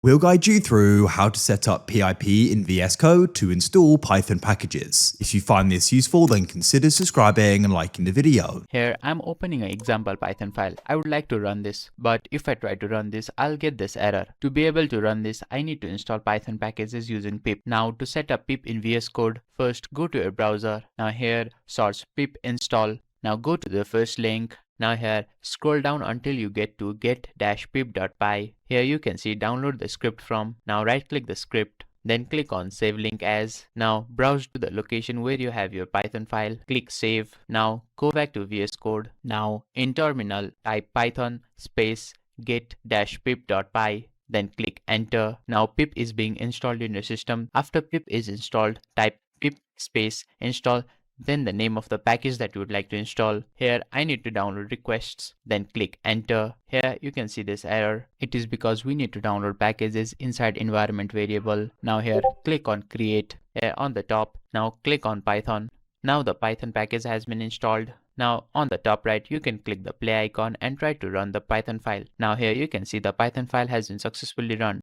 We'll guide you through how to set up PIP in VS Code to install Python packages. If you find this useful, then consider subscribing and liking the video. Here I'm opening an example Python file. I would like to run this, but if I try to run this, I'll get this error. To be able to run this, I need to install Python packages using pip. Now to set up pip in VS Code, first go to your browser. Now here search pip install. Now go to the first link. Now here scroll down until you get to get-pip.py. Here you can see download the script from. Now right click the script. Then click on save link as. Now browse to the location where you have your Python file. Click save. Now go back to VS Code. Now in terminal type python space get-pip.py. Then click enter. Now pip is being installed in your system. After pip is installed, type pip space install, then the name of the package that you would like to install. Here I need to download requests, then click enter. Here you can see this error. It is because we need to download packages inside environment variable. Now here click on create here on the top. Now click on Python. Now the Python package has been installed. Now on the top right you can click the play icon and try to run the Python file. Now here you can see the Python file has been successfully run.